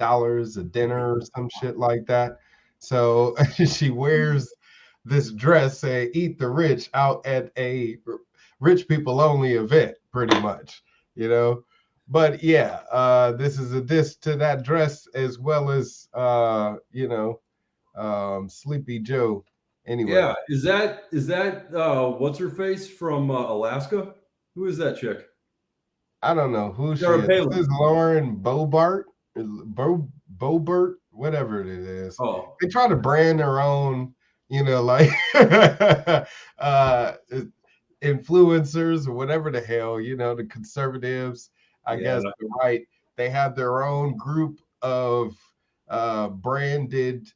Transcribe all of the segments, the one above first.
a dinner or some shit like that. So she wears this dress saying "Eat the Rich" out at a rich people only event, pretty much, you know. But yeah, this is a diss to that dress as well as Sleepy Joe. Anyway, Yeah, is that what's her face from Alaska? Who is that chick? I don't know who she Sarah is. This Palin. is Lauren Bobart, Bobert, whatever it is. Oh, They try to brand their own, like uh, influencers or whatever the hell, the conservatives, I yeah. guess the right. They have their own group of branded,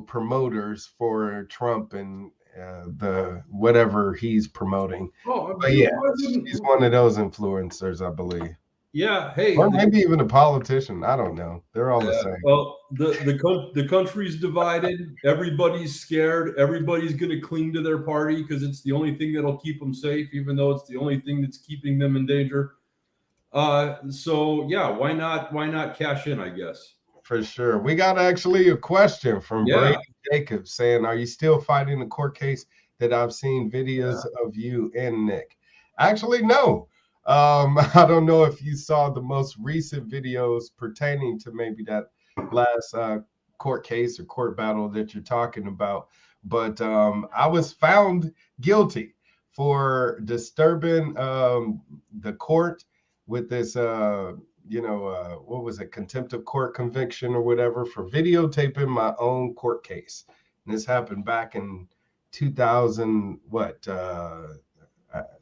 promoters for Trump and the whatever he's promoting. Oh, But dude, yeah, why she's wouldn't? one of those influencers, I believe. Yeah, hey, Or maybe even a politician. I don't know. They're all the same. well, the country's divided. Everybody's scared. Everybody's going to cling to their party because it's the only thing that'll keep them safe, even though it's the only thing that's keeping them in danger. So yeah, why not? Why not cash in? I guess. For sure. We got actually a question from Yeah. Brady Jacobs saying, "Are you still fighting the court case that I've seen videos Yeah. of you and Nick?" Actually, no. I don't know if you saw the most recent videos pertaining to maybe that last court case or court battle that you're talking about, but I was found guilty for disturbing the court with this what was it, contempt of court conviction or whatever for videotaping my own court case. And this happened back in 2000,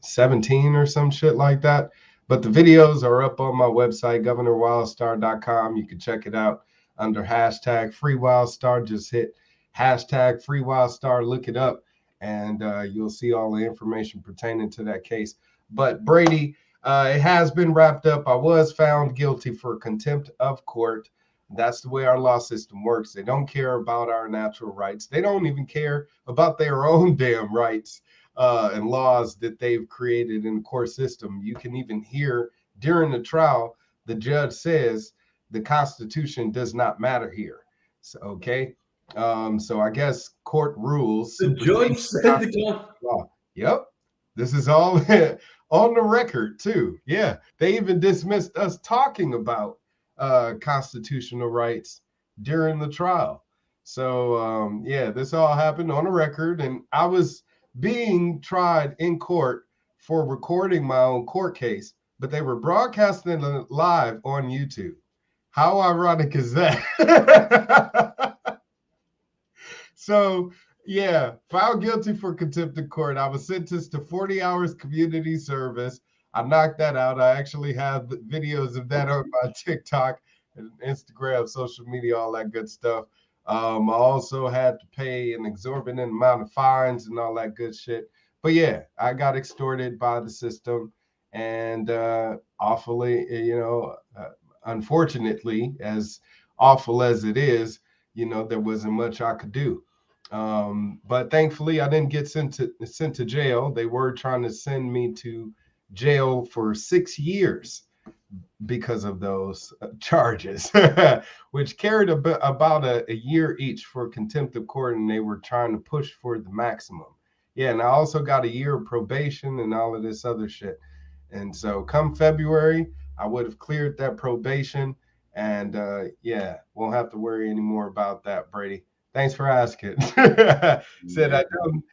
17 or some shit like that. But the videos are up on my website, governorwildstar.com. You can check it out under hashtag free Wildstar. Just hit hashtag free Wildstar, look it up, and you'll see all the information pertaining to that case. But Brady, it has been wrapped up. I was found guilty for contempt of court. That's the way our law system works. They don't care about our natural rights. They don't even care about their own damn rights and laws that they've created in the court system. You can even hear during the trial, the judge says the Constitution does not matter here. So, okay. So I guess court rules The supersede judge said the law. Yep. This is all on the record, too. Yeah. They even dismissed us talking about constitutional rights during the trial. So, yeah, this all happened on a record. And I was being tried in court for recording my own court case, but they were broadcasting it live on YouTube. How ironic is that? So, yeah, found guilty for contempt of court. I was sentenced to 40 hours community service. I knocked that out. I actually have videos of that on my TikTok and Instagram, social media, all that good stuff. I also had to pay an exorbitant amount of fines and all that good shit. But yeah, I got extorted by the system, and awfully, unfortunately, as awful as it is, there wasn't much I could do. But thankfully, I didn't get sent to jail. They were trying to send me to jail for 6 years because of those charges, which carried about a year each for contempt of court, and they were trying to push for the maximum. Yeah, and I also got a year of probation and all of this other shit. And so come February, I would have cleared that probation, and yeah, won't have to worry anymore about that, Brady. Thanks for asking. Said I don't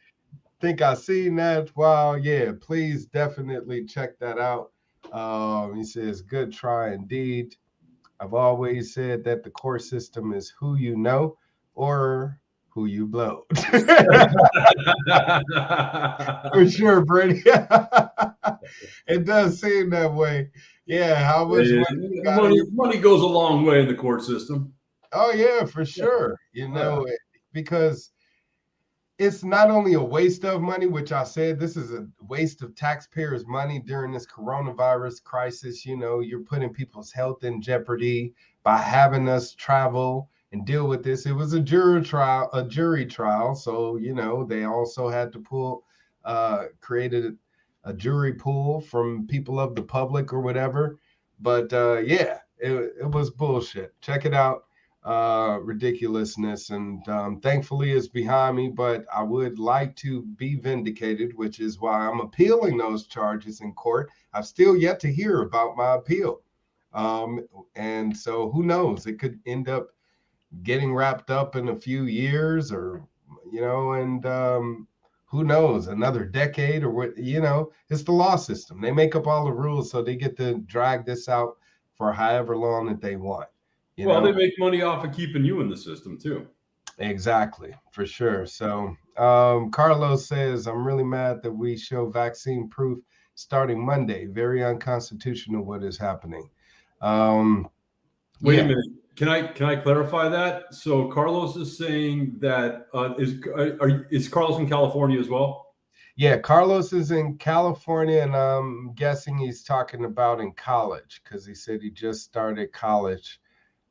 think I seen that. Wow, yeah, please definitely check that out. He says, good try indeed. I've always said that the court system is who you know or who you blow. For sure, Brady. It does seem that way. Yeah, how much money you got in your. money goes a long way in the court system. Oh yeah, for sure. Because it's not only a waste of money, which I said this is a waste of taxpayers' money during this coronavirus crisis. You're putting people's health in jeopardy by having us travel and deal with this. It was a jury trial. So, they also had to created a jury pool from people of the public or whatever. But yeah, it was bullshit. Check it out. Ridiculousness, and thankfully it's behind me, but I would like to be vindicated, which is why I'm appealing those charges in court. I've still yet to hear about my appeal. And so who knows, it could end up getting wrapped up in a few years, or and who knows, another decade, or what. It's the law system. They make up all the rules, so they get to drag this out for however long that they want. They make money off of keeping you in the system too. Exactly, for sure. So Carlos says, I'm really mad that we show vaccine proof starting Monday. Very unconstitutional what is happening. Wait a minute. Can I clarify that? So Carlos is saying that is Carlos in California as well? Yeah, Carlos is in California, and I'm guessing he's talking about in college, because he said he just started college.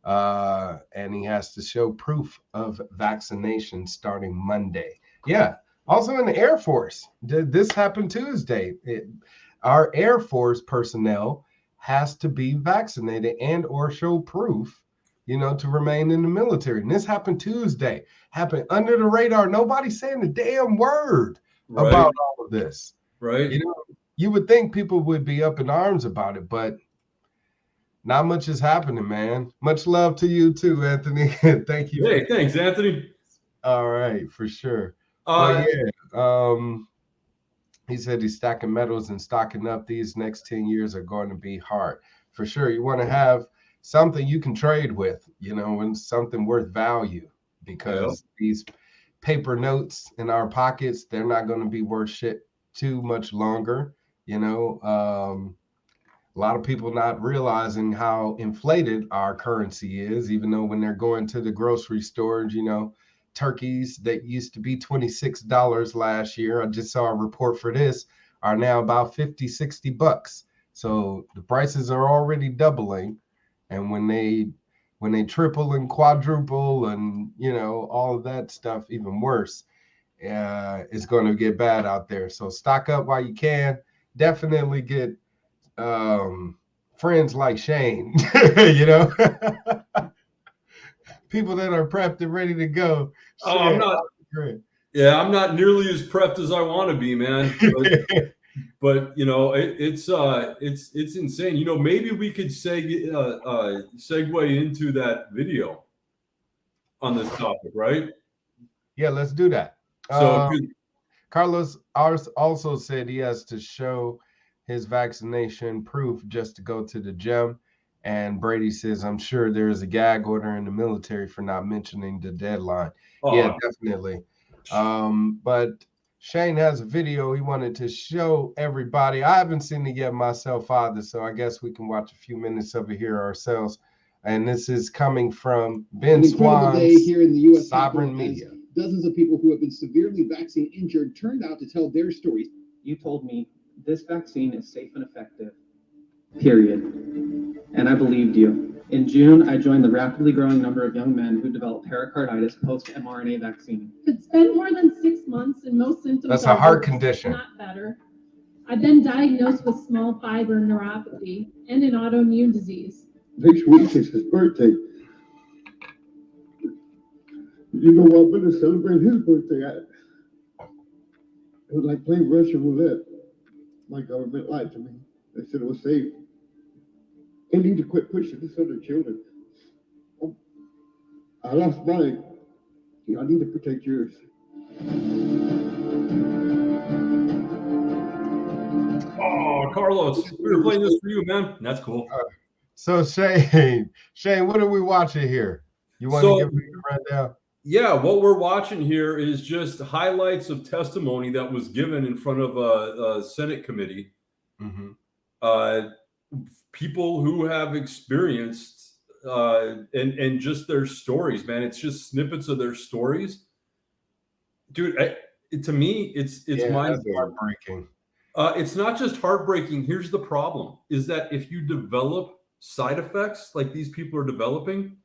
And he has to show proof of vaccination starting Monday. Yeah. Also in the Air Force. This happened Tuesday. Our Air Force personnel has to be vaccinated and or show proof, to remain in the military. And this happened Tuesday. Happened under the radar. Nobody's saying a damn word about all of this. Right. You would think people would be up in arms about it, but not much is happening, man. Much love to you too, Anthony. Thank you. Hey, thanks, Anthony. All right, for sure. He said he's stacking medals and stocking up. These next 10 years are going to be hard. For sure. You want to have something you can trade with, and something worth value, because these paper notes in our pockets, they're not going to be worth shit too much longer, A lot of people not realizing how inflated our currency is, even though when they're going to the grocery store, turkeys that used to be $26 last year, I just saw a report for this, are now about $50-$60. So the prices are already doubling. And when they triple and quadruple and, all of that stuff, even worse, it's going to get bad out there. So stock up while you can. Definitely get friends like Shane, people that are prepped and ready to go. I'm not great. Yeah, I'm not nearly as prepped as I want to be, man. But it's insane. Maybe we could segue into that video on this topic, right? Yeah, let's do that. So Carlos also said he has to show his vaccination proof just to go to the gym. And Brady says, I'm sure there's a gag order in the military for not mentioning the deadline. Yeah, definitely. But Shane has a video he wanted to show everybody. I haven't seen it yet myself either, so I guess we can watch a few minutes of it here ourselves. And this is coming from Ben Swan's here in the US Sovereign Media. Dozens of people who have been severely vaccine injured turned out to tell their stories. You told me this vaccine is safe and effective, period. And I believed you. In June, I joined the rapidly growing number of young men who developed pericarditis post-mRNA vaccine. It's been more than 6 months and most symptoms That's a heart condition. Not better. I've been diagnosed with small fiber neuropathy and an autoimmune disease. Next week is his birthday. I'm going to celebrate his birthday. It was like playing Russian roulette. My government lied to me. They said it was safe. They need to quit pushing this on their children. I lost mine. I need to protect yours. Oh, Carlos, we were playing this for you, man. That's cool. So Shane, what are we watching here? You want to give me a rundown? Yeah, what we're watching here is just highlights of testimony that was given in front of a Senate committee. Mm-hmm. People who have experienced and just their stories, man. It's just snippets of their stories, dude. To me, it's heartbreaking. It's not just heartbreaking. Here's the problem: is that if you develop side effects like these people are developing,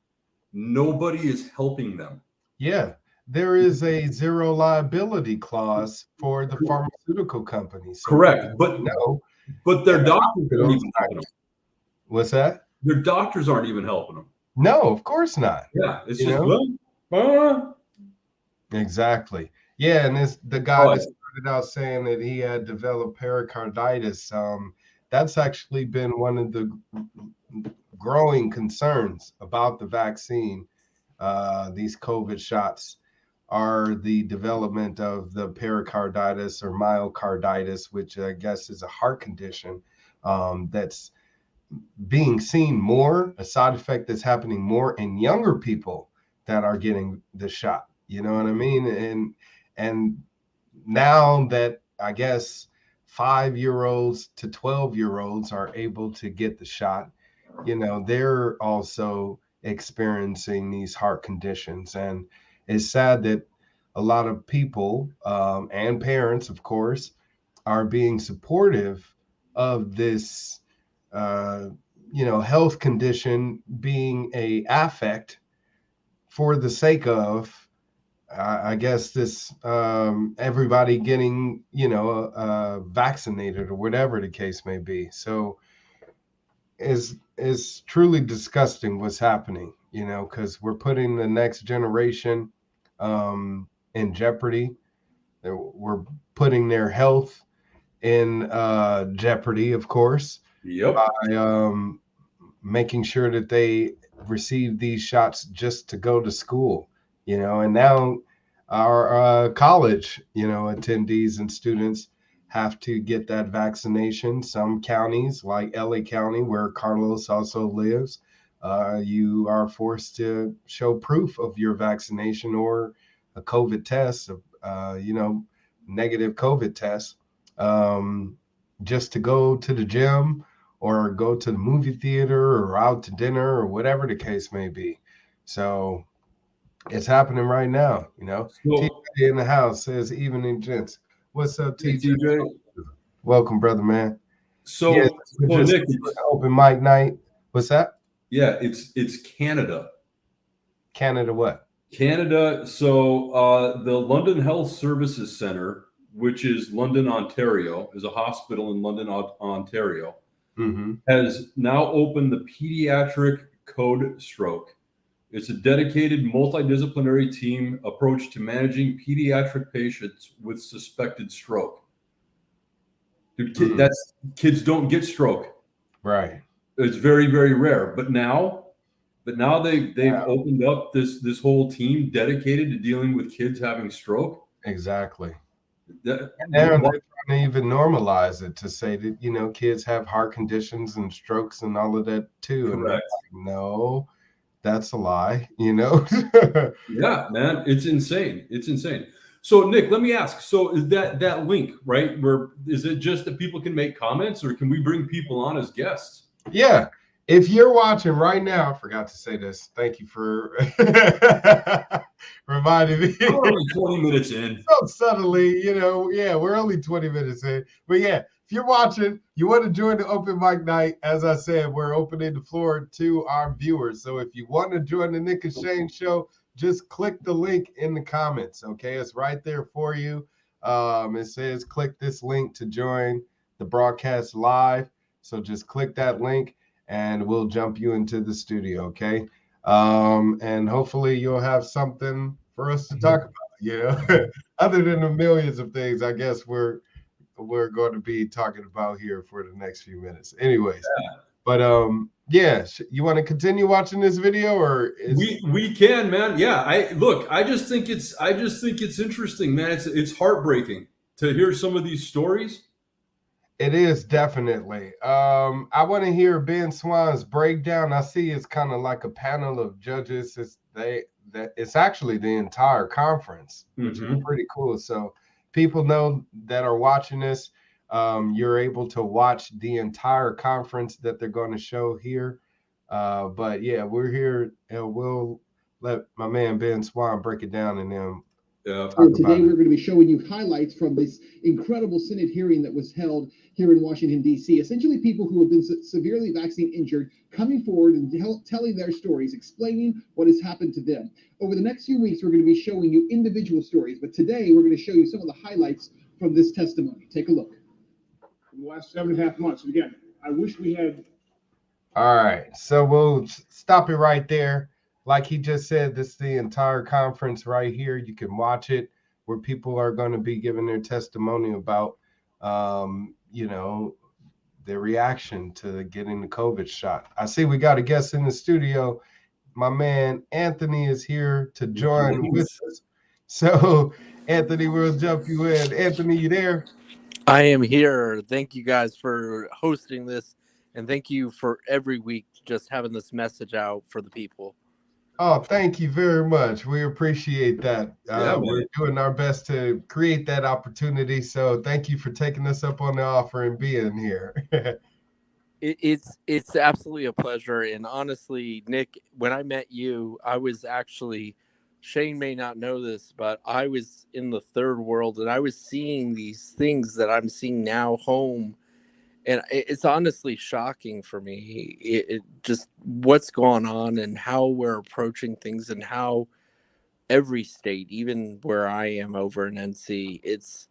nobody is helping them. Yeah, there is a zero liability clause for the pharmaceutical companies. So correct, but their doctors don't even help them. What's that? their doctors aren't even helping them. No, of course not. Yeah, it's You just know? Exactly. Yeah, and this the guy that started out saying that he had developed pericarditis. That's actually been one of the growing concerns about the vaccine. These COVID shots are the development of the pericarditis or myocarditis, which I guess is a heart condition that's being seen more, a side effect that's happening more in younger people that are getting the shot. You know what I mean? And now that I guess 5-year-olds to 12-year-olds are able to get the shot, you know, they're also experiencing these heart conditions. And it's sad that a lot of people and parents, of course, are being supportive of this health condition being a affect for the sake of I guess this everybody getting vaccinated or whatever the case may be. So is truly disgusting what's happening, because we're putting the next generation in jeopardy. We're putting their health in jeopardy, of course, by making sure that they receive these shots just to go to school, and now our college, attendees and students have to get that vaccination. Some counties, like LA County, where Carlos also lives, you are forced to show proof of your vaccination or a COVID test, negative COVID test, just to go to the gym or go to the movie theater or out to dinner or whatever the case may be. So it's happening right now, TJ in the house says, evening, gents. What's up, TJ? Welcome, brother, man. So, Nick, open mic night. What's that? Yeah, it's Canada. Canada what? Canada. So the London Health Services Centre, which is London, Ontario, is a hospital in London, Ontario, has now opened the pediatric code stroke. It's a dedicated multidisciplinary team approach to managing pediatric patients with suspected stroke. Dude, kids don't get stroke. Right. It's very, very rare. But now they've opened up this whole team dedicated to dealing with kids having stroke. Exactly. And they're trying to even normalize it to say that, kids have heart conditions and strokes and all of that too. Correct. And no, that's a lie, Yeah, man, it's insane. It's insane. So, Nick, let me ask. So, is that link right? Where is it just that people can make comments, or can we bring people on as guests? Yeah. If you're watching right now, I forgot to say this. Thank you for reminding me. We're only 20 minutes in. So suddenly, we're only 20 minutes in. But yeah, if you're watching, you want to join the open mic night, as I said, we're opening the floor to our viewers. So if you want to join the Nick and Shane show, just click the link in the comments, okay? It's right there for you. It says click this link to join the broadcast live. So just click that link and we'll jump you into the studio, okay? And hopefully you'll have something for us to talk about, other than the millions of things I guess we're going to be talking about here for the next few minutes. Anyways, but you want to continue watching this video, or we can, man? Yeah, I just think it's interesting, man. It's heartbreaking to hear some of these stories. It is definitely. I want to hear Ben Swan's breakdown. I see it's kind of like a panel of judges. It's actually the entire conference, which is pretty cool. So people know that are watching this, you're able to watch the entire conference that they're going to show here. But yeah, we're here and we'll let my man Ben Swan break it down and then. Today we're going to be showing you highlights from this incredible Senate hearing that was held here in Washington, D.C. Essentially, people who have been severely vaccine injured coming forward and telling their stories, explaining what has happened to them. Over the next few weeks, we're going to be showing you individual stories, but today we're going to show you some of the highlights from this testimony. Take a look. In the last 7.5 months, and again, I wish we had All right. So we'll stop it right there. Like he just said, this is the entire conference right here. You can watch it where people are going to be giving their testimony about, you know, their reaction to getting the COVID shot. I see we got a guest in the studio. My man Anthony is here to join with us. So, Anthony, we'll jump you in. Anthony, you there? I am here. Thank you guys for hosting this, and thank you for every week just having this message out for the people. Oh, thank you very much. We appreciate that. Yeah, We're man. doing our best to create that opportunity. So, thank you for taking us up on the offer and being here. It's absolutely a pleasure. And honestly, Nick, when I met you, I was actually, Shane may not know this, but I was in the third world, and I was seeing these things that I'm seeing now home. And it's honestly shocking for me. It just what's going on and how we're approaching things, and how every state, even where I am over in NC, it's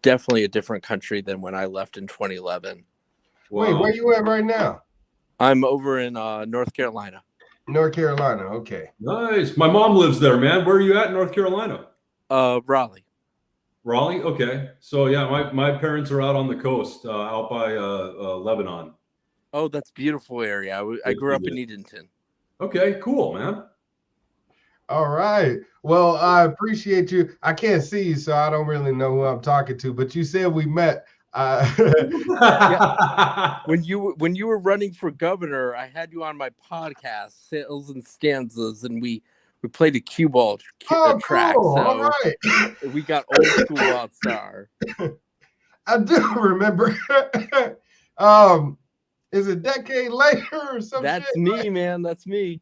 definitely a different country than when I left in 2011. Wait, where you at right now? I'm over in North Carolina. North Carolina. Okay. Nice. My mom lives there, man. Where are you at in North Carolina? Raleigh. Raleigh? Okay. So, yeah, my parents are out on the coast, out by Lebanon. Oh, that's a beautiful area. I grew up in Edenton. Okay, cool, man. All right. Well, I appreciate you. I can't see you, so I don't really know who I'm talking to, but you said we met. Yeah. When you were running for governor, I had you on my podcast, Sales and Stanzas, and we played a cue ball track. Cool. So All right. we got old school Wildstar. I do remember. Is it a decade later or something? That's me, man. That's me.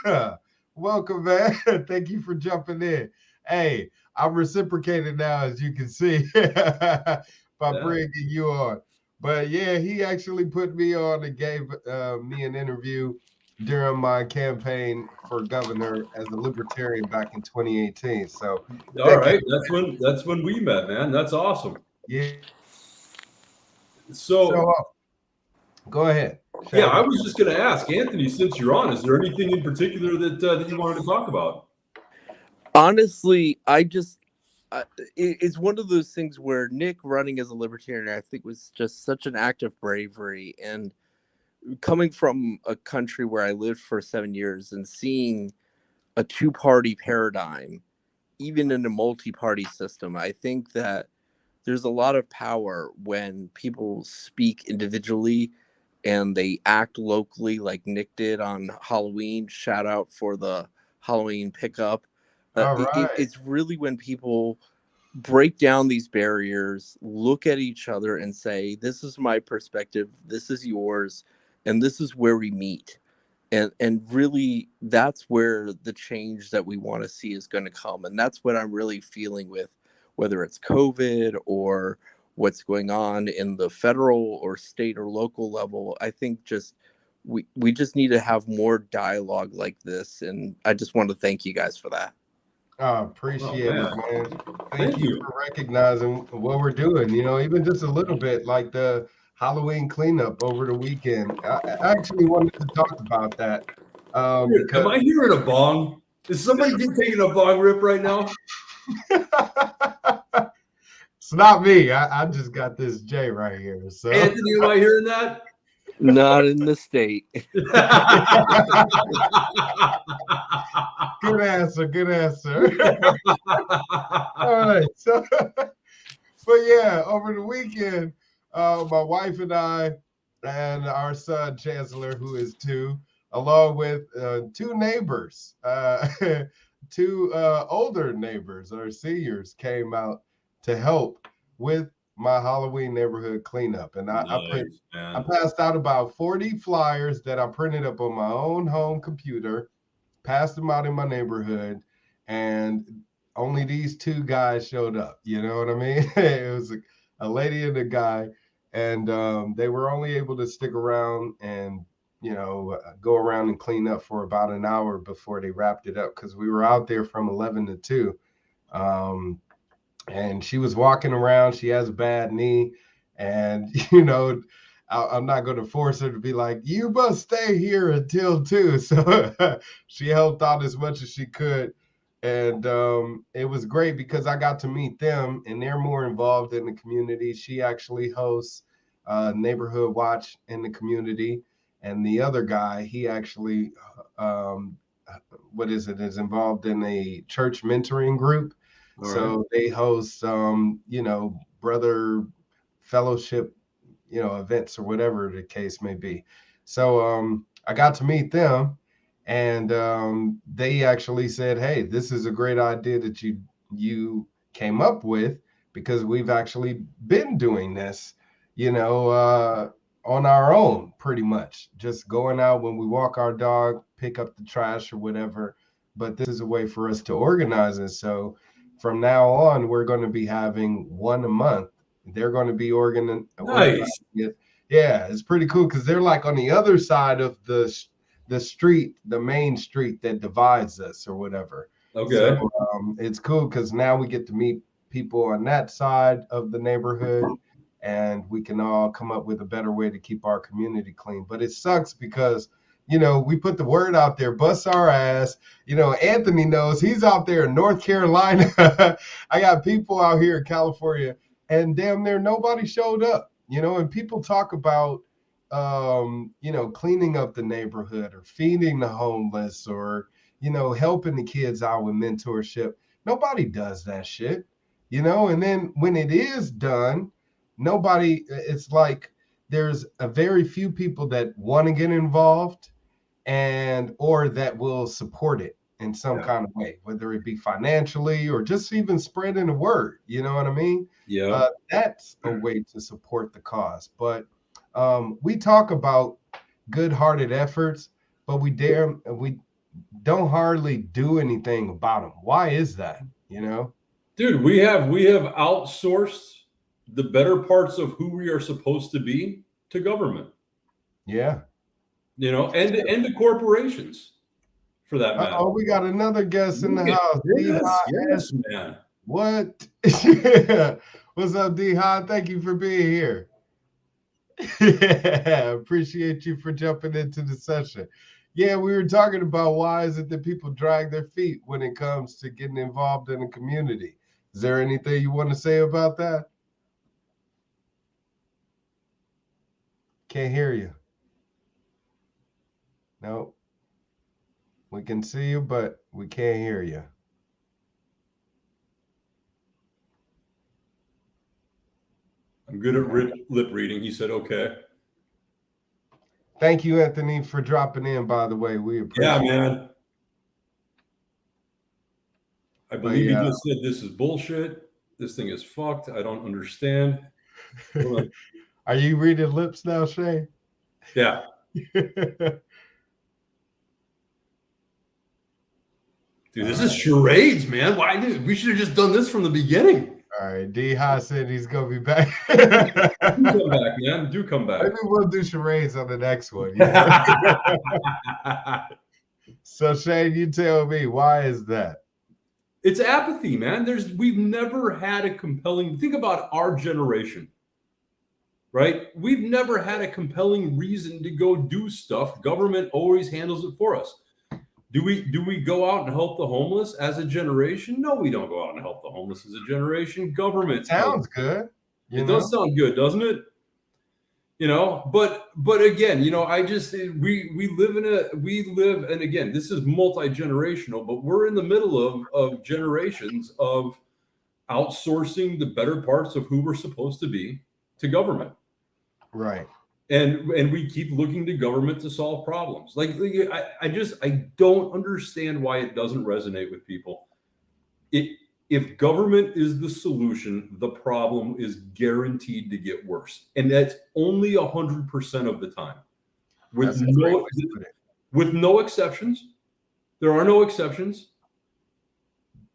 Yeah. Welcome, man. Thank you for jumping in. Hey, I'm reciprocated now, as you can see, by bringing you on. But yeah, he actually put me on and gave me an interview during my campaign for governor as a libertarian back in 2018. So, all right, that's when we met, man. That's awesome. Yeah. So go ahead. Yeah, I was just going to ask Anthony, since you're on, is there anything in particular that you wanted to talk about? Honestly, it's one of those things where Nick running as a libertarian, I think, was just such an act of bravery. And coming from a country where I lived for 7 years and seeing a two-party paradigm, even in a multi-party system, I think that there's a lot of power when people speak individually and they act locally, like Nick did on Halloween. Shout out for the Halloween pickup. All right. It's really when people break down these barriers, look at each other and say, this is my perspective, this is yours, and this is where we meet. And really, that's where the change that we want to see is going to come. And that's what I'm really feeling with, whether it's COVID or what's going on in the federal or state or local level. I think just we just need to have more dialogue like this. And I just want to thank you guys for that. I appreciate it, man. Thank you for recognizing what we're doing. You know, even just a little bit, like the Halloween cleanup over the weekend. I actually wanted to talk about that. Am I hearing a bong? Is somebody taking a bong rip right now? It's not me. I just got this J right here. So Anthony, am I hearing that? Not in the state. Good answer. Good answer. All right. So, but yeah, over the weekend, my wife and I and our son Chancellor, who is 2, along with 2 neighbors, 2 older neighbors, our seniors, came out to help with my Halloween neighborhood cleanup. And I passed out about 40 flyers that I printed up on my own home computer, passed them out in my neighborhood, and only these 2 guys showed up. You know what I mean? It was a lady and a guy, and they were only able to stick around and, you know, go around and clean up for about an hour before they wrapped it up, because we were out there from 11 to 2. And she was walking around. She has a bad knee, and you know, I'm not going to force her to be like, you must stay here until 2. So she helped out as much as she could. And it was great because I got to meet them, and they're more involved in the community. She actually hosts Neighborhood Watch in the community. And the other guy, he actually, is involved in a church mentoring group. All right. So they host, brother fellowship, events or whatever the case may be. So I got to meet them, and they actually said, hey, this is a great idea that you came up with, because we've actually been doing this, on our own, pretty much, just going out when we walk our dog, pick up the trash or whatever. But this is a way for us to organize it. So from now on, we're going to be having one a month. They're going to be organizing it. Yeah, it's pretty cool because they're like on the other side of the street, the main street that divides us or whatever. Okay. So it's cool because now we get to meet people on that side of the neighborhood, and we can all come up with a better way to keep our community clean. But it sucks because, we put the word out there, bust our ass. Anthony knows, he's out there in North Carolina. I got people out here in California, and damn near nobody showed up, and people talk about, cleaning up the neighborhood or feeding the homeless or, helping the kids out with mentorship. Nobody does that shit, and then when it is done, it's like there's a very few people that want to get involved or that will support it in some kind of way, whether it be financially or just even spreading the word. You know what I mean? Yeah. That's a way to support the cause. But we talk about good-hearted efforts, but we don't hardly do anything about them. Why is that? Dude, we have outsourced the better parts of who we are supposed to be to government. Yeah. And the corporations, for that matter. Oh, we got another guest in the house. Yes, man. What? What's up, D-High? Thank you for being here. Appreciate you for jumping into the session. Yeah, we were talking about why is it that people drag their feet when it comes to getting involved in the community. Is there anything you want to say about that? Can't hear you. No. We can see you, but we can't hear you. I'm good at lip reading. He said, okay. Thank you, Anthony, for dropping in, by the way. We appreciate it. Yeah, man. I believe you just said this is bullshit. This thing is fucked. I don't understand. Are you reading lips now, Shay? Yeah. Dude, this is charades, man. We should have just done this from the beginning. All right, D-High said he's going to be back. Do come back, man. Do come back. Maybe we'll do charades on the next one. So, Shane, you tell me, why is that? It's apathy, man. We've never had a compelling, think about our generation, right? We've never had a compelling reason to go do stuff. Government always handles it for us. Do we go out and help the homeless as a generation? No, we don't go out and help the homeless as a generation. Government sounds good. It does sound good, doesn't it? But again, we live, and again, this is multi-generational, but we're in the middle of generations of outsourcing the better parts of who we're supposed to be to government. Right. And we keep looking to government to solve problems. I don't understand why it doesn't resonate with people. If government is the solution, the problem is guaranteed to get worse. And that's only 100% of the time. With no exceptions. There are no exceptions.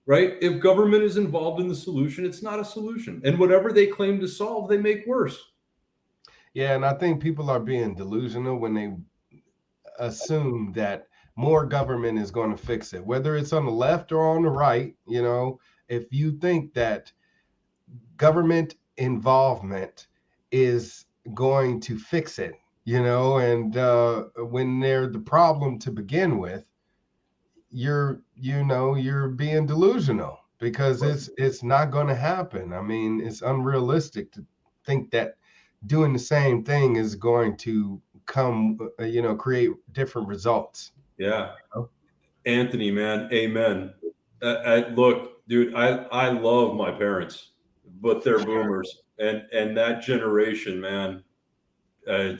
Right? If government is involved in the solution, it's not a solution. And whatever they claim to solve, they make worse. Yeah, and I think people are being delusional when they assume that more government is going to fix it, whether it's on the left or on the right. If you think that government involvement is going to fix it, you know, and when they're the problem to begin with, you're being delusional because it's not going to happen. I mean, it's unrealistic to think that doing the same thing is going to create different results. Yeah. Anthony, man, amen. Look, dude, I love my parents, but they're boomers, and that generation, man. Hello?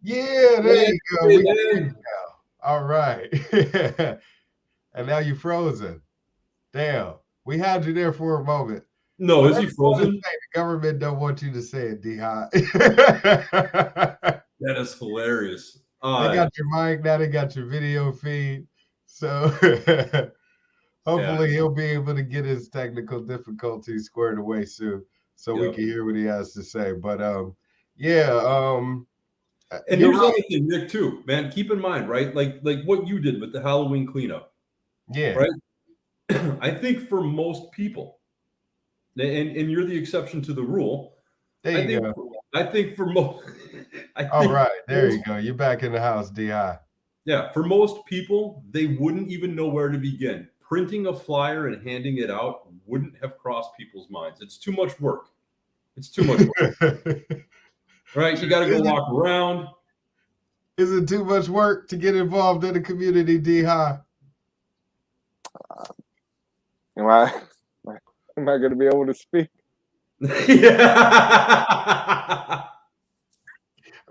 Yeah, there you go. We can hear you now. All right. And now you're frozen. Damn. We had you there for a moment. No, is he frozen? The government don't want you to say it, D-Hot. That is hilarious. They got your mic, now they got your video feed. So hopefully he'll be able to get his technical difficulties squared away soon so we can hear what he has to say. But and here's the other thing, Nick, too, man. Keep in mind, right? Like what you did with the Halloween cleanup. Yeah. Right. I think for most people, and you're the exception to the rule. There you go. I think for most. All right, there you go. You're back in the house, DI. Yeah, for most people, they wouldn't even know where to begin. Printing a flyer and handing it out wouldn't have crossed people's minds. It's too much work. It's too much work. Right? You got to go walk around. Is it too much work to get involved in the community, D-High? Am I going to be able to speak? Yeah.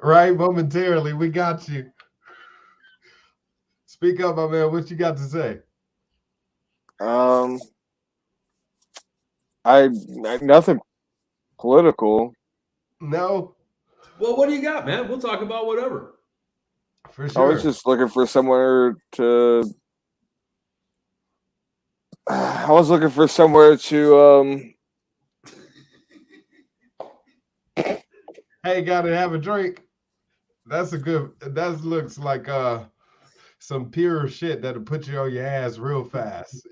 Right, momentarily, we got you. Speak up, my man. What you got to say? Nothing political. No. Well, what do you got, man? We'll talk about whatever. For sure. I was just looking for somewhere to. Hey, gotta have a drink. That looks like some pure shit that'll put you on your ass real fast.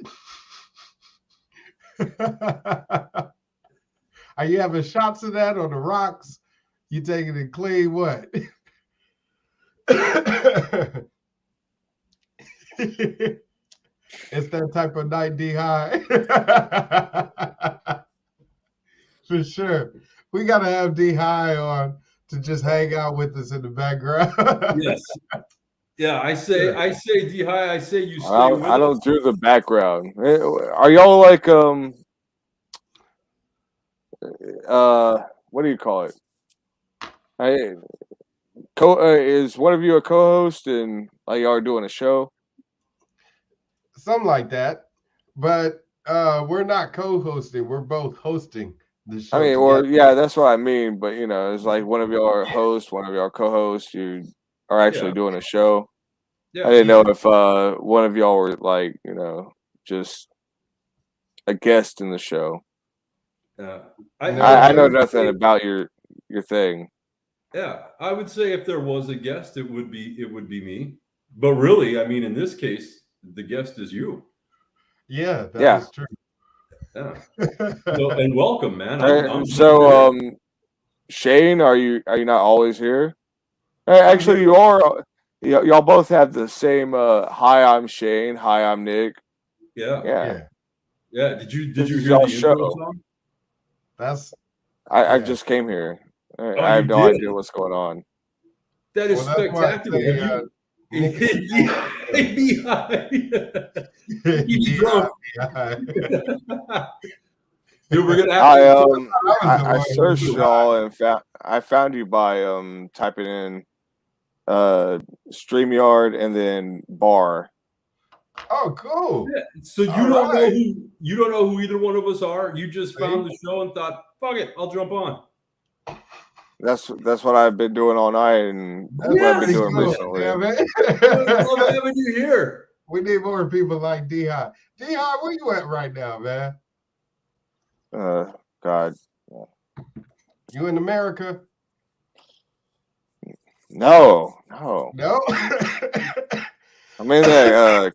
Are you having shots of that on the rocks? You taking it clean? What? It's that type of night, D-High. For sure. We gotta have D-High on to just hang out with us in the background. Yes. Yeah, I say D-High, I say you stay with I don't do the background. Are y'all like what do you call it? Is one of you a co-host and like y'all are doing a show? Something like that. But we're not co-hosting, we're both hosting the show. I mean, or yeah, that's what I mean. But you know, it's like one of y'all are host, one of y'all are co-hosts. You are actually doing a show. Yeah, I didn't know if one of y'all were like, you know, just a guest in the show. I know nothing about your thing. Yeah, I would say if there was a guest, it would be me. But really, I mean, in this case, the guest is you. Yeah, that is true. Yeah. So, and welcome, man. Shane, are you not always here? Actually, you are. Y'all both have the same. Hi, I'm Shane. Hi, I'm Nick. Yeah. Did you hear the intro song? I just came here. I have no idea what's going on. That is spectacular. He's drunk. Dude, we're gonna have I searched y'all and I found you by typing in StreamYard and then bar. Oh, cool. Yeah. So you don't know who either one of us are. You just found the show and thought, fuck it, I'll jump on. That's what I've been doing all night, and that's what I've been doing recently. Yeah, man. I love having you here. We need more people like D-High. D-High, where you at right now, man? God. You in America? No. No? I'm in that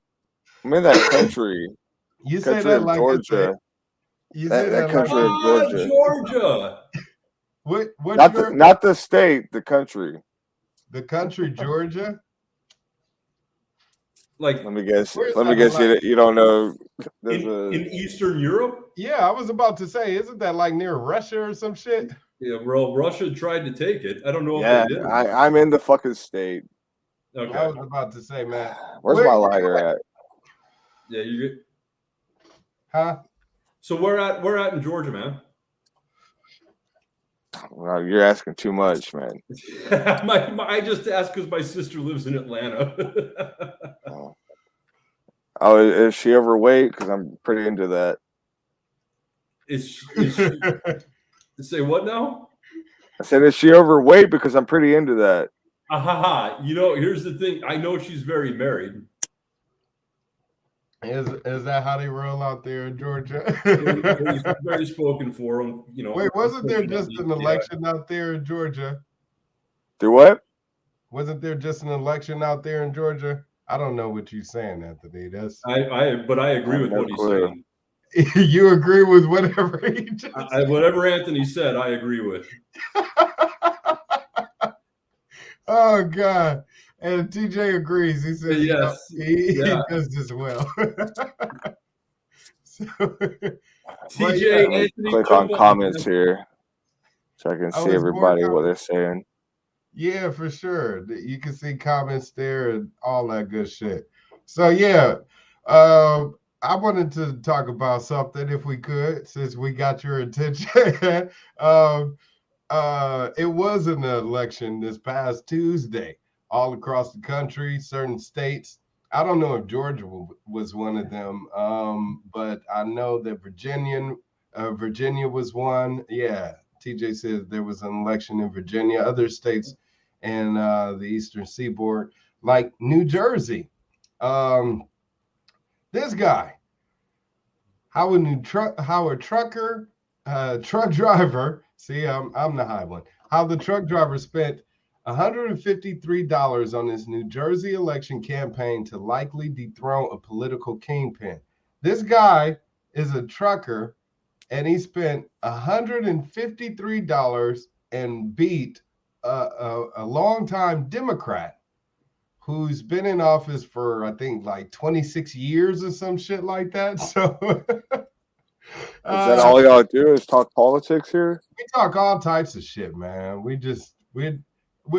country. You say that like Georgia. You say that country of Georgia. Georgia. What's not the state, the country. The country, Georgia. Like, let me guess. You don't know. In Eastern Europe. Yeah, I was about to say, isn't that like near Russia or some shit? Yeah, well, Russia tried to take it. I don't know if they did. I'm in the fucking state. Okay. I was about to say, man. Where's my lighter at? Yeah, you get. Huh? So we're at in Georgia, man. Well, you're asking too much, man. I just asked because my sister lives in Atlanta. Oh, is she overweight? Because I'm pretty into that. Is she say what now? I said, is she overweight? Because I'm pretty into that. You know, here's the thing. I know she's very married. Is that how they roll out there in Georgia? very spoken for them. You know. Wait, wasn't there just an election out there in Georgia? There what? Wasn't there just an election out there in Georgia? I don't know what you're saying, Anthony. But I agree with what he's saying. You agree with whatever he just said. Whatever Anthony said, I agree with. Oh God. And TJ agrees. He says yes, he does this well. So, TJ, Anthony, click on comments here so I can see everybody what they're saying. Yeah, for sure. You can see comments there and all that good shit. So yeah, I wanted to talk about something if we could, since we got your attention. It was an election this past Tuesday all across the country, certain states. I don't know if Georgia was one of them, but I know that Virginia was one. Yeah, TJ says there was an election in Virginia. Other states and the Eastern Seaboard, like New Jersey. This guy, how a truck driver. See, I'm the high one. How the truck driver spent $153 on his New Jersey election campaign to likely dethrone a political kingpin. This guy is a trucker, and he spent $153 and beat a longtime Democrat who's been in office for, I think, like 26 years or some shit like that. So is that all y'all do is talk politics here? We talk all types of shit, man. We're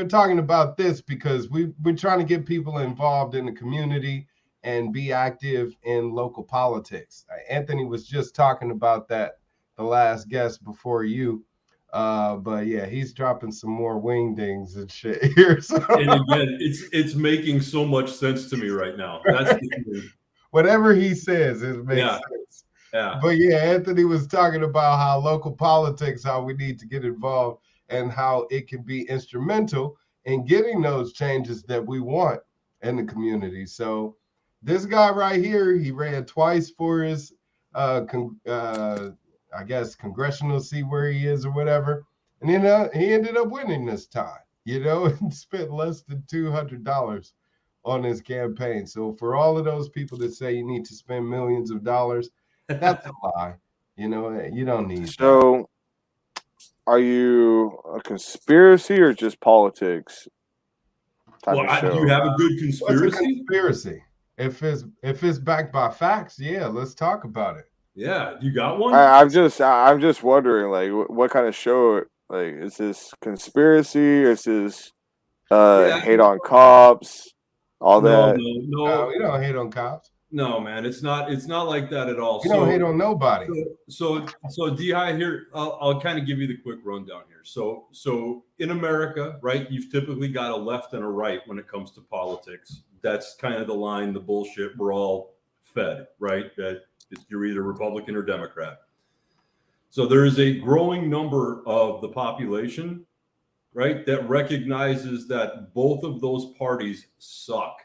talking about this because we're trying to get people involved in the community and be active in local politics. Anthony was just talking about that, the last guest before you. But yeah, he's dropping some more wingdings and shit here. So. And again, it's making so much sense to me right now. That's the thing. Whatever he says, it makes sense. Yeah. But yeah, Anthony was talking about how local politics, how we need to get involved, and how it can be instrumental in getting those changes that we want in the community. So this guy right here, he ran twice for his I guess congressional seat where he is or whatever, and then he ended up winning this time, and spent less than $200 on his campaign. So for all of those people that say you need to spend millions of dollars, that's a lie. You don't need that. Are you a conspiracy or just politics? Do you have a good conspiracy? What's a conspiracy? If it's backed by facts, yeah, let's talk about it. Yeah, you got one? I'm just wondering, like, what kind of show? Like, is this conspiracy? Or is this hate on cops? All that? No, we don't hate on cops. No, man, it's not like that at all. You don't hate on nobody. So DI here, I'll kind of give you the quick rundown here. So in America, right, you've typically got a left and a right when it comes to politics. That's kind of the line, the bullshit we're all fed, right? That you're either Republican or Democrat. So there is a growing number of the population, right, that recognizes that both of those parties suck.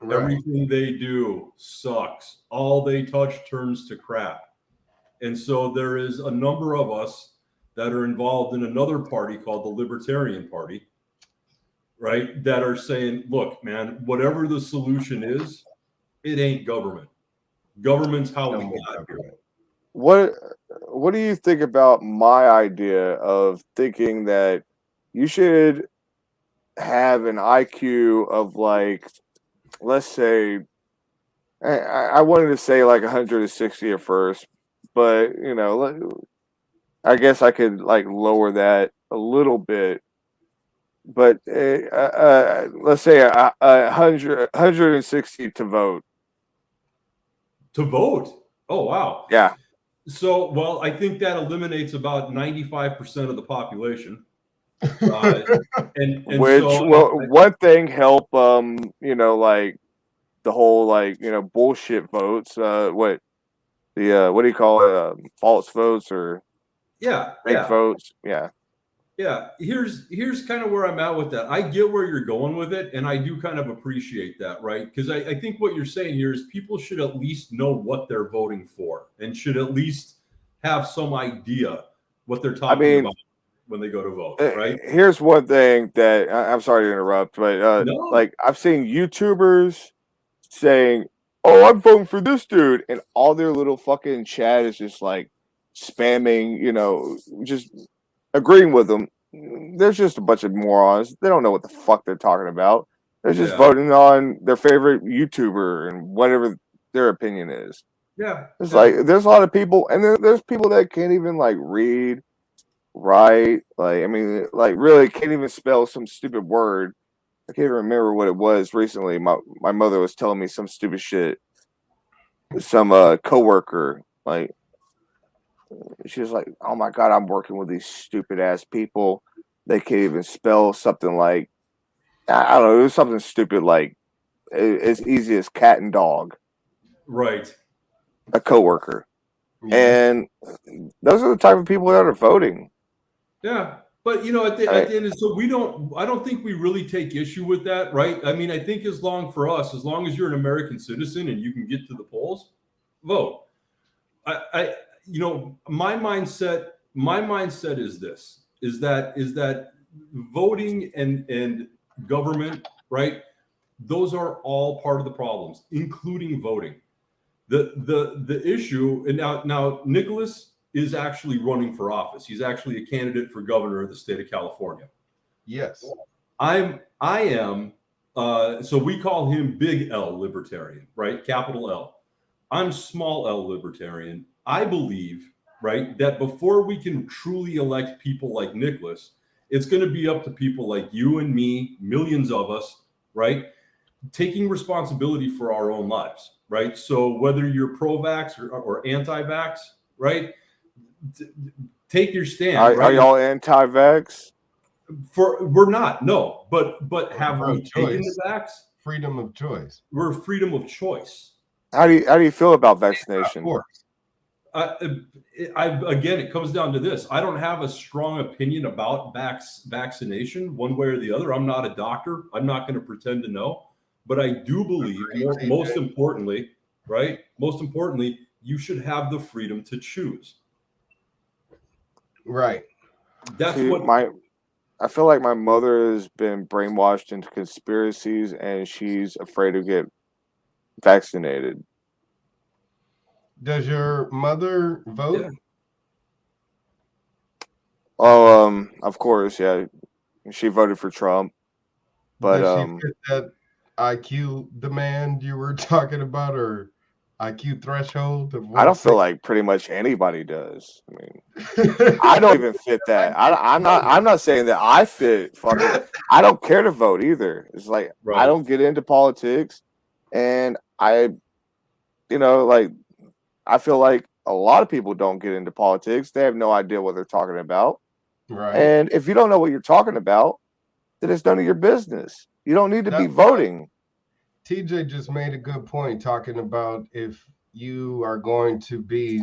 Right. Everything they do sucks. All they touch turns to crap. And so there is a number of us that are involved in another party called the Libertarian Party, right, that are saying, look, man, whatever the solution is, it ain't government. Government's how we got here. What what do you think about my idea of thinking that you should have an IQ of like, let's say, I wanted to say like 160 at first, but I guess I could like lower that a little bit. But let's say 160 to vote. To vote? Oh, wow. Yeah. So, well, I think that eliminates about 95% of the population. And Which so one thing help like the whole like bullshit votes, what do you call it, false votes or fake votes? Yeah, here's kind of where I'm at with that. I get where you're going with it, and I do kind of appreciate that, right? Because I think what you're saying here is people should at least know what they're voting for and should at least have some idea what they're talking about when they go to vote, right? Here's one thing that I'm sorry to interrupt, but No. like I've seen YouTubers saying, "Oh, I'm voting for this dude," and all their little fucking chat is just like spamming, just agreeing with them. There's just a bunch of morons. They don't know what the fuck they're talking about. They're just voting on their favorite YouTuber and whatever their opinion is. Yeah. It's like there's a lot of people, and there's people that can't even like read, write. Like, I mean, like really can't even spell some stupid word. I can't even remember what it was recently. My mother was telling me some stupid shit. Some coworker, like, she was like, "Oh my God, I'm working with these stupid ass people. They can't even spell something like, I don't know, it was something stupid like as easy as cat and dog." Right. A coworker. Yeah. And those are the type of people that are voting. Yeah. But at the end, so I don't think we really take issue with that, right? I mean, I think as long as you're an American citizen and you can get to the polls, vote. My mindset is that voting and government, right? Those are all part of the problems, including voting. The issue, and now Nickolas is actually running for office. He's actually a candidate for governor of the state of California. Yes. I am so we call him Big L Libertarian, right? Capital L. I'm small L Libertarian. I believe, right, that before we can truly elect people like Nickolas, it's going to be up to people like you and me, millions of us, right, taking responsibility for our own lives, right? So whether you're pro-vax or anti-vax, right, take your stand. Are y'all anti-vax? We're not, no, but have we taken the vax? Freedom of choice. We're freedom of choice. How do you feel about vaccination? Of course. Again, it comes down to this. I don't have a strong opinion about vaccination one way or the other. I'm not a doctor. I'm not going to pretend to know. But I do believe, most importantly, right? Most importantly, you should have the freedom to choose. Right. That's I feel like my mother has been brainwashed into conspiracies, and she's afraid to get vaccinated. Does your mother vote? Yeah. Oh, of course, yeah. She voted for Trump, but does she fit that IQ demand you were talking about, or IQ threshold? I don't feel like pretty much anybody does. I mean, I don't even fit that. I'm not saying that I fit. Fucking, I don't care to vote either. It's like I don't get into politics, and I feel like a lot of people don't get into politics. They have no idea what they're talking about. Right. And if you don't know what you're talking about, then it's none of your business. You don't need to be voting. TJ just made a good point talking about if you are going to be,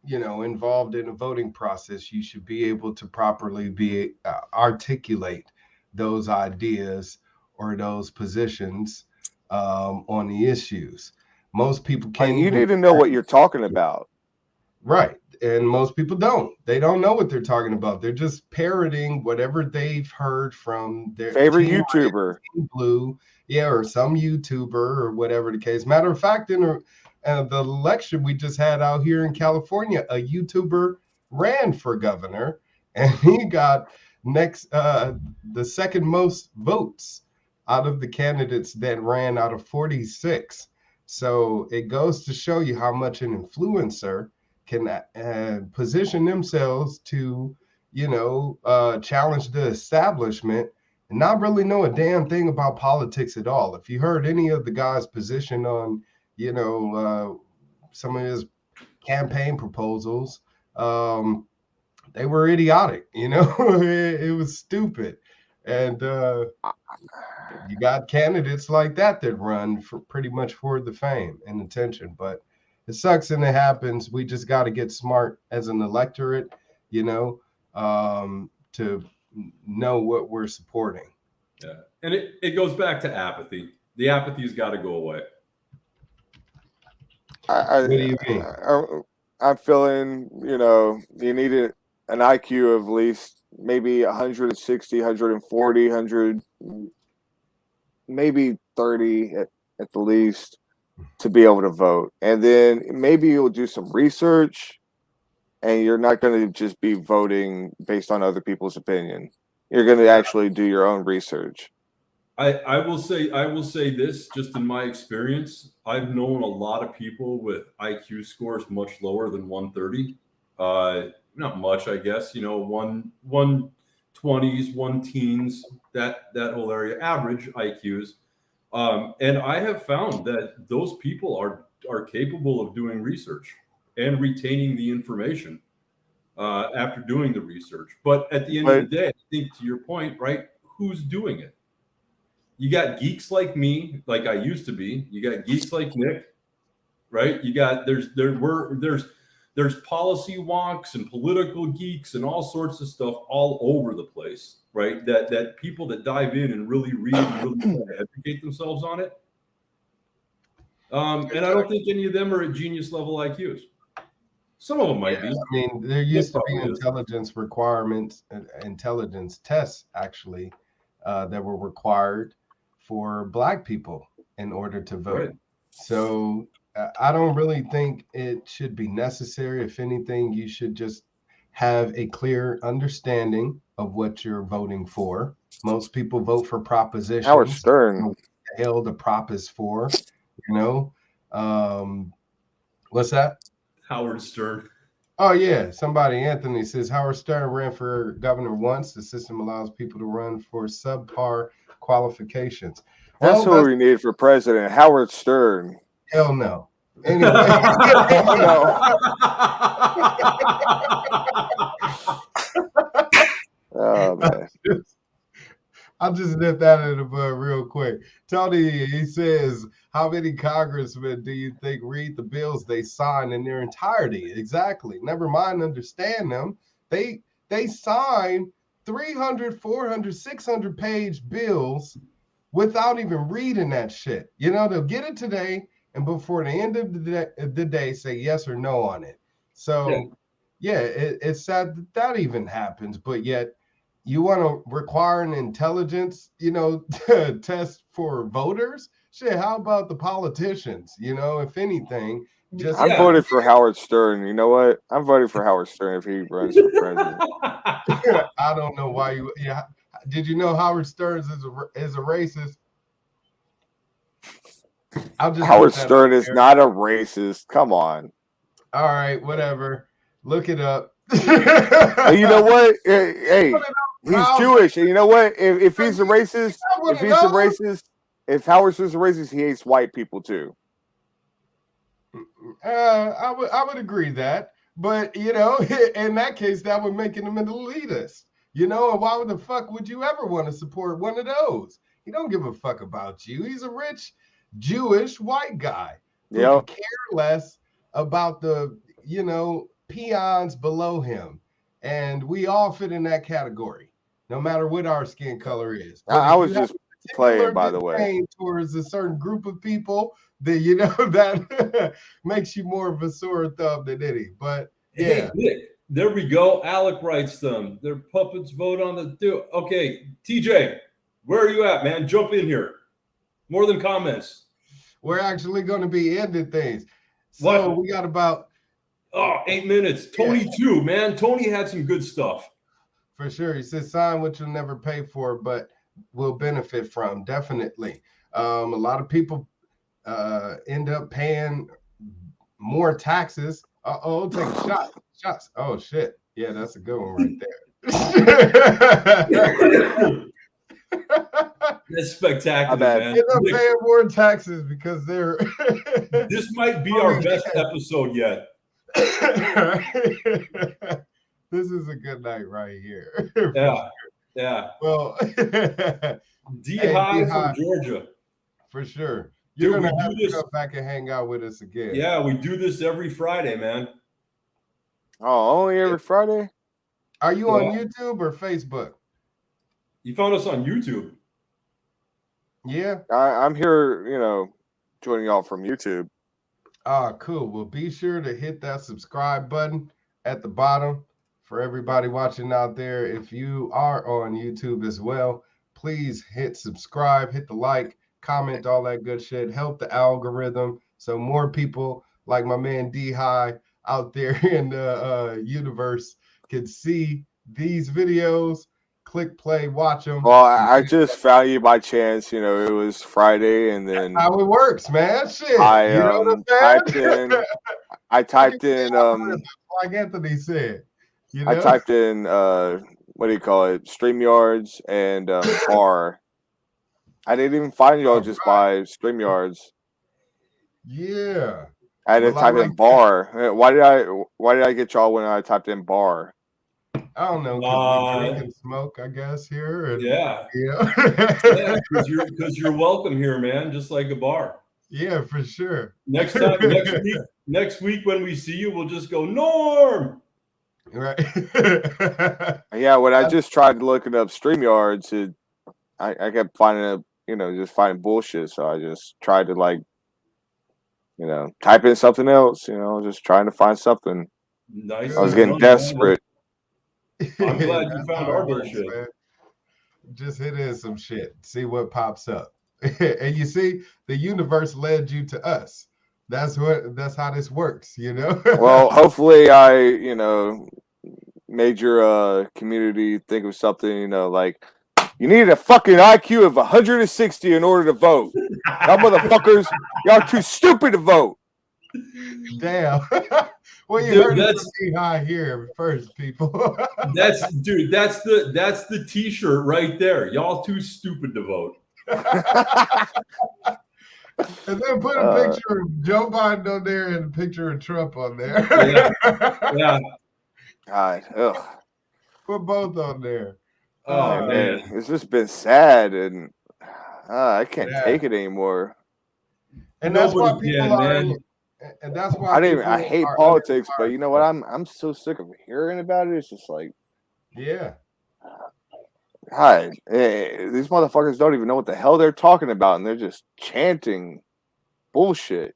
involved in a voting process, you should be able to properly articulate those ideas or those positions on the issues. Most people can't. You need to know what you're talking about. Right. And most people don't. They don't know what they're talking about. They're just parroting whatever they've heard from their favorite YouTuber. Blue, or some YouTuber or whatever the case. Matter of fact, in the election we just had out here in California, a YouTuber ran for governor, and he got the second most votes out of the candidates that ran out of 46. So it goes to show you how much an influencer can position themselves to, challenge the establishment and not really know a damn thing about politics at all. If you heard any of the guy's position on, some of his campaign proposals, they were idiotic, it was stupid. And you got candidates like that run for pretty much for the fame and attention, but it sucks and it happens. We just got to get smart as an electorate, to know what we're supporting. Yeah. And it goes back to apathy. The apathy's got to go away. What do you mean? I'm feeling, you need an IQ of at least maybe 160, 140, 100, maybe 30 at the least to be able to vote. And then maybe you'll do some research and you're not going to just be voting based on other people's opinion. You're going to actually do your own research. I will say this, just in my experience, I've known a lot of people with IQ scores much lower than 130. Not much, I guess, 120s, 110s, that whole area, average IQs. And I have found that those people are capable of doing research and retaining the information after doing the research. But at the end of the day, I think to your point, right, who's doing it? You got geeks like me, like I used to be. You got geeks like Nick, right? You got there's policy wonks and political geeks and all sorts of stuff all over the place, right? That people that dive in and really read and really educate themselves on it. And I don't think any of them are at genius level IQs. Some of them might be. I mean, there used to be intelligence requirements, intelligence tests actually, that were required for Black people in order to vote. Right. So I don't really think it should be necessary. If anything, you should just have a clear understanding of what you're voting for. Most people vote for propositions. Howard Stern. What the hell the prop is for, what's that? Howard Stern. Oh, yeah. Anthony says Howard Stern ran for governor once. The system allows people to run for subpar qualifications. That's what we need for president. Howard Stern. Hell no. Anyway. Oh, man. I'll just nip that in the bud real quick. Tony, he says, how many congressmen do you think read the bills they sign in their entirety? Exactly. Never mind understand them. They sign 300, 400, 600 page bills without even reading that shit. They'll get it today and before the end of the day say yes or no on it. So, it's sad that even happens, but yet you want to require an intelligence, test for voters? Shit, how about the politicians? If anything, I'm voted for Howard Stern. You know what? I'm voting for Howard Stern if he runs for president. I don't know why you. Yeah, did you know Howard Stern is a racist? Howard Stern is not a racist. Come on. All right, whatever. Look it up. You know what? Hey, he's Jewish. And you know what? If he's a racist, if Howard Stern's a racist, he hates white people too. I would agree that, but in that case, that would make him an elitist. And why the fuck would you ever want to support one of those? He don't give a fuck about you. He's a rich Jewish white guy who can care less about the peons below him, and we all fit in that category, no matter what our skin color is. I was just playing, by the way, towards a certain group of people that that makes you more of a sore thumb than any. But yeah, hey, Nick, there we go. Alec writes them. Their puppets vote on the do. Okay, TJ, where are you at, man? Jump in here. More than comments. We're actually going to be ending things. So we got about 8 minutes. Tony too, man. Tony had some good stuff. For sure. He said sign what you'll never pay for, but will benefit from. Definitely. A lot of people end up paying more taxes. Take a shot. Shots. Oh shit. Yeah, that's a good one right there. That's spectacular, man. End up paying more taxes because they're this might be our best episode yet. This is a good night right here. Yeah. Yeah. Well, D-High from Georgia. For sure. You're going to have to come back and hang out with us again. Yeah, we do this every Friday, man. Oh, only every Friday? Are you on YouTube or Facebook? You found us on YouTube. Yeah. I'm here, joining y'all from YouTube. Cool. Well, be sure to hit that subscribe button at the bottom for everybody watching out there. If you are on YouTube as well, please hit subscribe, hit the like, comment, all that good shit. Help the algorithm so more people like my man D-High out there in the universe can see these videos. Click play, watch them. Well, I just found you by chance. It was Friday, and then that's how it works, man. Shit, I typed in like Anthony said. I typed in what do you call it? StreamYards and bar. I didn't even find y'all just by StreamYards. Yeah. I had to type in bar. Why did I get y'all when I typed in bar? I don't know, because we drink and smoke, I guess, here. And, yeah, because you're welcome here, man, just like a bar. Yeah, for sure. Next week when we see you, we'll just go, Norm! Right. Yeah, when I just tried looking up StreamYards, I kept finding just finding bullshit, so I just tried to type in something else, just trying to find something. Nice. I was getting desperate. I'm glad you found our bullshit. Man. Just hit in some shit, see what pops up. And you see, the universe led you to us. That's how this works, Well, hopefully I, made your community think of something, like you need a fucking IQ of 160 in order to vote. Y'all motherfuckers, y'all too stupid to vote. Damn. Well, you heard it from D-High here first, people. That's the T-shirt right there. Y'all too stupid to vote. And then put a picture of Joe Biden on there and a picture of Trump on there. Yeah. God. Ugh. Put both on there. Oh man, it's just been sad, and I can't take it anymore. And that's why people are. And that's why I hate politics, but you know what? I'm so sick of hearing about it. It's just like, yeah. God, these motherfuckers don't even know what the hell they're talking about, and they're just chanting bullshit.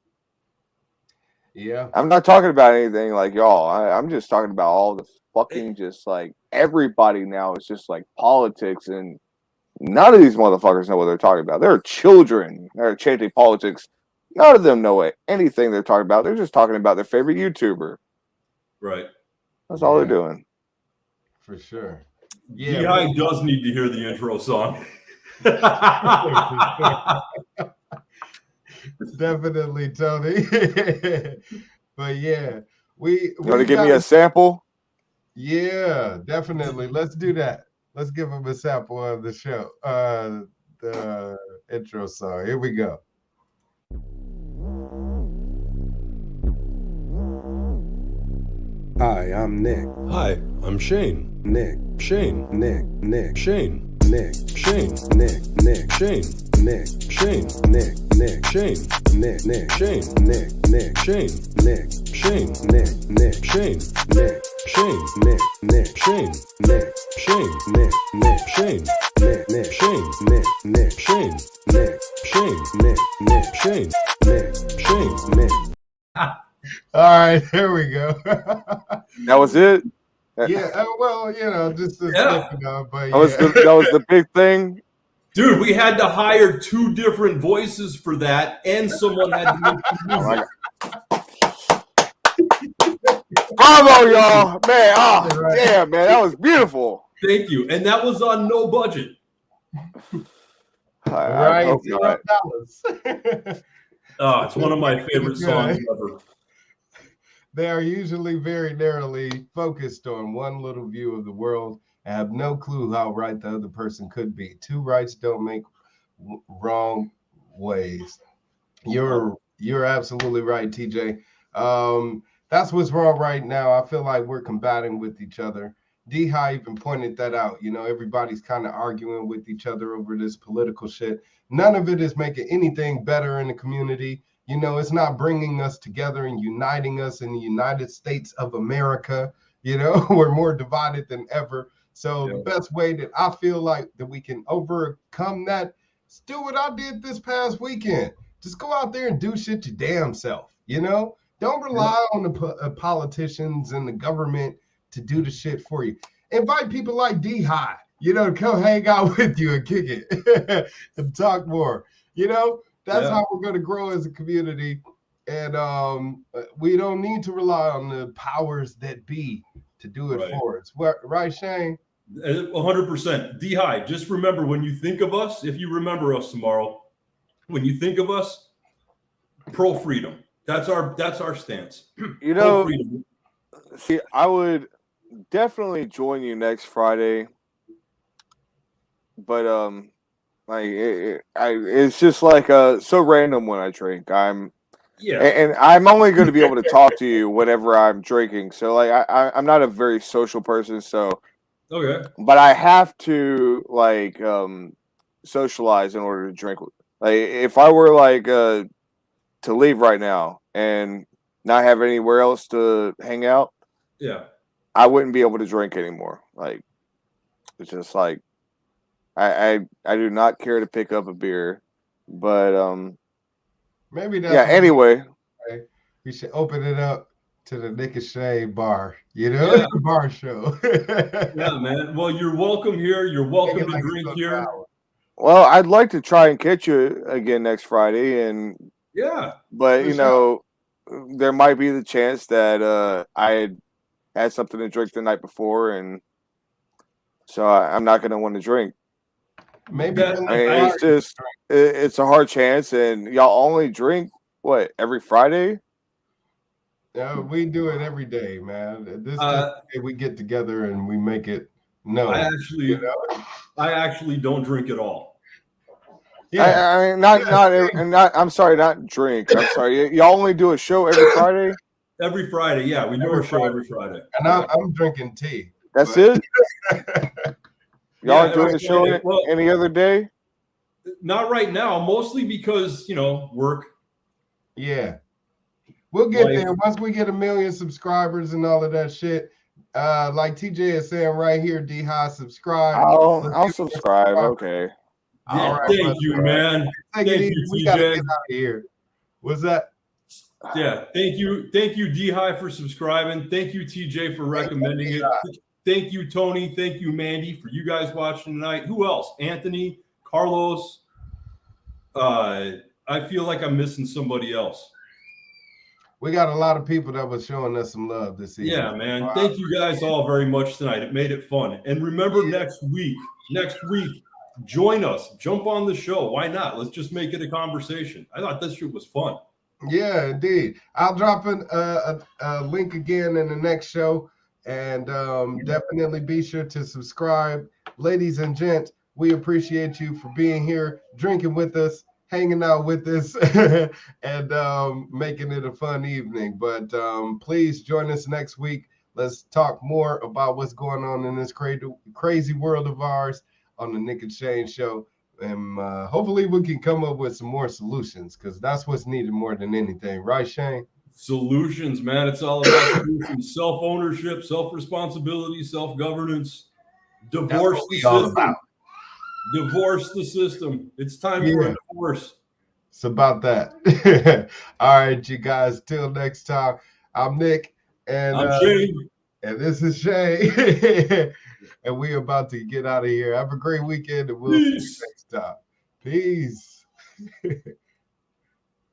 Yeah. I'm not talking about anything like y'all. I'm just talking about all the fucking just like everybody now is just like politics, and none of these motherfuckers know what they're talking about. They're children. They're chanting politics. None of them know anything they're talking about. They're just talking about their favorite YouTuber. Right. That's all they're doing. For sure. Yeah. D-High does need to hear the intro song. Definitely, Tony. But yeah, you want to give me a sample? Yeah, definitely. Let's do that. Let's give them a sample of the show, the intro song. Here we go. Hi, I'm Nick. Hi, I'm Shane. Nick. Shane. Nick. Nick. Shane. Nick. Shane. Nick. Nick. Shane. Nick. Shane. Nick. Nick. Shane. Nick. Nick. Shane. Nick. Nick. Shane. Nick. Shane. Nick. Nick. Shane. Nick. Shane. Nick. Nick. Shane. Nick. Shane. Nick. Nick. Shane. Nick. Nick. Shane. Nick. Nick. Shane. Nick. Shane. Nick. Nick. Shane. Nick. Shane. Nick. All right, there we go. That was it. Yeah, well, just to slip it up, but that was the big thing. Dude, we had to hire 2 different voices for that, and someone had to make the music. Bravo, y'all. Man, damn, man. That was beautiful. Thank you. And that was on no budget. I hope not. It's one of my favorite songs ever. They are usually very narrowly focused on one little view of the world and have no clue how right the other person could be. Two rights don't make wrong ways. You're absolutely right, TJ. That's what's wrong right now. I feel like we're combating with each other. D-High even pointed that out. You know, everybody's kind of arguing with each other over this political shit. None of it is making anything better in the community. You know, it's not bringing us together and uniting us in the United States of America. You know, we're more divided than ever. So the best way that I feel like that we can overcome that is do what I did this past weekend. Just go out there and do shit your damn self. You know, don't rely on the politicians and the government to do the shit for you. Invite people like D-High, you know, to come hang out with you and kick it and talk more. You know, that's how we're going to grow as a community. And we don't need to rely on the powers that be to do it for us. Right, Shane? 100%. D-High, just remember, when you think of us, if you remember us tomorrow, when you think of us, pro-freedom. That's our stance. You know, see, I would definitely join you next Friday, but it's just like so random when I drink. And I'm only going to be able to talk to you whenever I'm drinking. So like I'm not a very social person. So but I have to like socialize in order to drink. Like if I were like to leave right now and not have anywhere else to hang out, I wouldn't be able to drink anymore. Like it's just like I do not care to pick up a beer, but maybe that's anyway, we should open it up to the Nick and Shay bar, you know, bar show. Yeah, man. Well, you're welcome here. You're welcome to drink here. Well, I'd like to try and catch you again next Friday, and but you know, there might be the chance that I had something to drink the night before, and so I'm not going to want to drink. Maybe it's a hard chance, and y'all only drink what every Friday? Yeah, we do it every day, man. This day we get together and we make it known. I actually don't drink at all. Yeah, I'm sorry, not drink. I'm sorry. Y'all only do a show every Friday. Every Friday, yeah, we do our show every Friday. And I'm drinking tea. That's it. Y'all aren't doing the show any other day? Not right now, mostly because, you know, work. Yeah. We'll get there once we get 1 million subscribers and all of that shit. Like TJ is saying right here, D-High, subscribe. I'll subscribe. Okay. Yeah, thank you, man. Thank you, we gotta get out of here. What's that? Yeah, thank you, D-High, for subscribing. Thank you, TJ, for recommending it. Thank you, Tony. Thank you, Mandy, for you guys watching tonight. Who else? Anthony, Carlos. I feel like I'm missing somebody else. We got a lot of people that was showing us some love this evening. Yeah, man. Thank you guys all very much tonight. It made it fun. And remember, next week, join us. Jump on the show. Why not? Let's just make it a conversation. I thought this shit was fun. Yeah, indeed. I'll drop a link again in the next show. And definitely be sure to subscribe. Ladies and gents, we appreciate you for being here, drinking with us, hanging out with us, and making it a fun evening. But please join us next week. Let's talk more about what's going on in this crazy world of ours on the Nick and Shane Show. And hopefully we can come up with some more solutions, because that's what's needed more than anything. Right, Shane? Solutions, man. It's all about solutions. Self-ownership, self-responsibility, self-governance. Divorce the system. Divorce the system. It's time for a divorce. It's about that. All right, you guys. Till next time. I'm Nick. And I'm Shane. And this is Shane. And we're about to get out of here. Have a great weekend, and we'll see you next time. Peace. We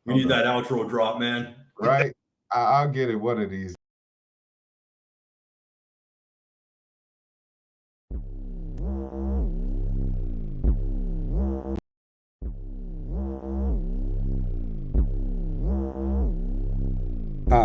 need that outro drop, man. Right? I'll get it one of these.